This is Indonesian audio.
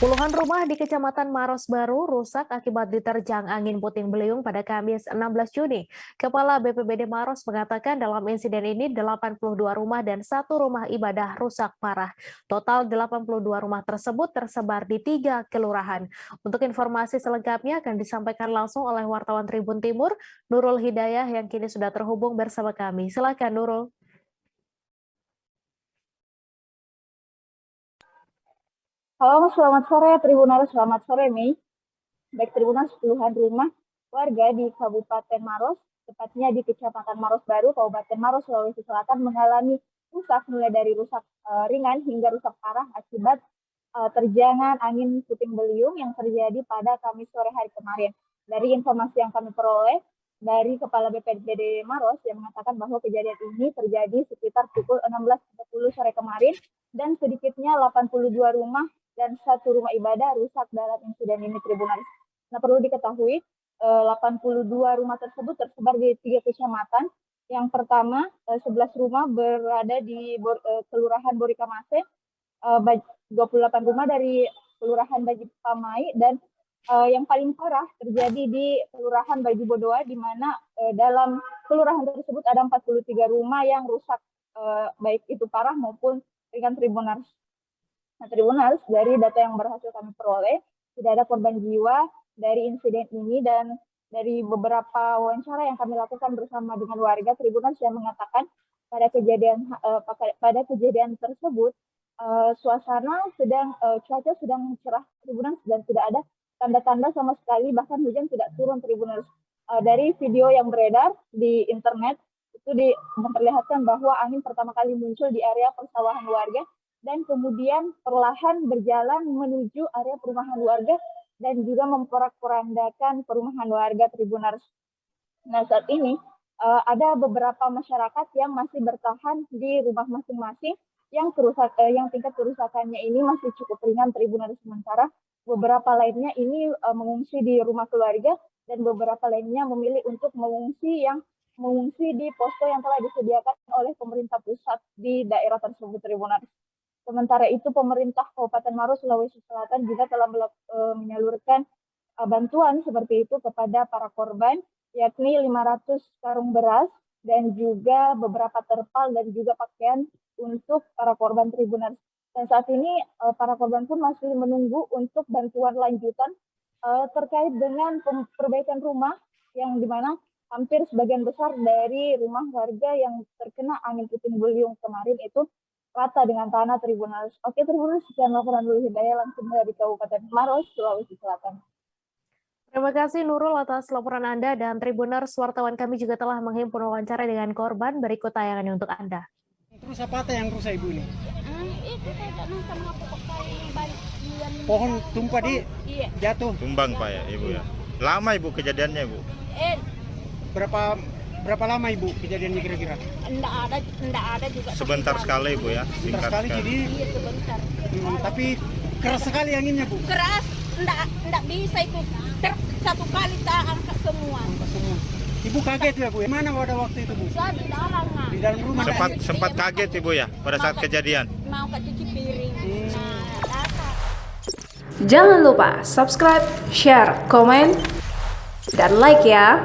Puluhan rumah di Kecamatan Maros Baru rusak akibat diterjang angin puting beliung pada Kamis 16 Juni. Kepala BPBD Maros mengatakan dalam insiden ini 82 rumah dan satu rumah ibadah rusak parah. Total 82 rumah tersebut tersebar di 3 kelurahan. Untuk informasi selengkapnya akan disampaikan langsung oleh wartawan Tribun Timur, Nurul Hidayah yang kini sudah terhubung bersama kami. Silakan Nurul. Halo, selamat sore Tribuners, selamat sore Mei. Baik Tribuners, puluhan rumah warga di Kabupaten Maros, tepatnya di Kecamatan Maros Baru, Kabupaten Maros, Sulawesi Selatan mengalami rusak mulai dari rusak ringan hingga rusak parah akibat terjangan angin puting beliung yang terjadi pada Kamis sore hari kemarin. Dari informasi yang kami peroleh dari Kepala BPBD Maros yang mengatakan bahwa kejadian ini terjadi sekitar pukul 16.30 sore kemarin dan sedikitnya 82 rumah dan satu rumah ibadah rusak dalam insiden ini Tribunaris. Nah, perlu diketahui 82 rumah tersebut tersebar di 3 kecamatan. Yang pertama, 11 rumah berada di Kelurahan Borikamase, 28 rumah dari Kelurahan Baji Pamai, dan yang paling parah terjadi di Kelurahan Baju Bodoa, di mana dalam kelurahan tersebut ada 43 rumah yang rusak, baik itu parah maupun ringan Tribunars. Nah, Tribunals, dari data yang berhasil kami peroleh, tidak ada korban jiwa dari insiden ini, dan dari beberapa wawancara yang kami lakukan bersama dengan warga Tribunals yang mengatakan pada kejadian tersebut suasana sedang cuaca sedang cerah Tribunals dan tidak ada tanda-tanda sama sekali, bahkan hujan tidak turun Tribunals. Dari video yang beredar di internet itu memperlihatkan bahwa angin pertama kali muncul di area persawahan warga dan kemudian perlahan berjalan menuju area perumahan warga dan juga memporak-porandakan perumahan warga Tribunars. Nah, saat ini ada beberapa masyarakat yang masih bertahan di rumah masing-masing yang tingkat kerusakannya ini masih cukup ringan Tribunars, sementara beberapa lainnya ini mengungsi di rumah keluarga dan beberapa lainnya memilih untuk mengungsi di posko yang telah disediakan oleh pemerintah pusat di daerah tersebut Tribunars. Sementara itu, pemerintah Kabupaten Maros, Sulawesi Selatan juga telah menyalurkan bantuan seperti itu kepada para korban, yakni 500 karung beras dan juga beberapa terpal dan juga pakaian untuk para korban Tribunars. Dan saat ini para korban pun masih menunggu untuk bantuan lanjutan terkait dengan perbaikan rumah, yang dimana hampir sebagian besar dari rumah warga yang terkena angin puting beliung kemarin itu rata dengan tanah Tribunals. Oke Tribunals, sekian laporan Nurul Hidayah langsung dari Kabupaten Maros, Sulawesi Selatan. Terima kasih Nurul atas laporan Anda, dan Tribuners, wartawan kami juga telah menghimpun wawancara dengan korban. Berikut tayangannya untuk Anda. Terus apa yang rusak Ibu ini? Itu kayak sama Pohon tumpah di jatuh. Tumbang Pak ya Ibu ya. Lama Ibu kejadiannya Ibu? Berapa lama Ibu kejadiannya kira-kira? Enggak ada juga. Sebentar sekali Ibu ya. Sebentar sekali jadi. Iya sebentar. Tapi keras sekali anginnya Bu. Keras, enggak bisa itu. Satu kali tak angkat semua. Ibu kaget ya Bu? Mana pada waktu itu Bu? Saya di dalam mah. Di dalam rumah. Sempat kaget Ibu ya pada saat kejadian. Mau ke cuci piring. Nah, datang. Jangan lupa subscribe, share, komen, dan like ya.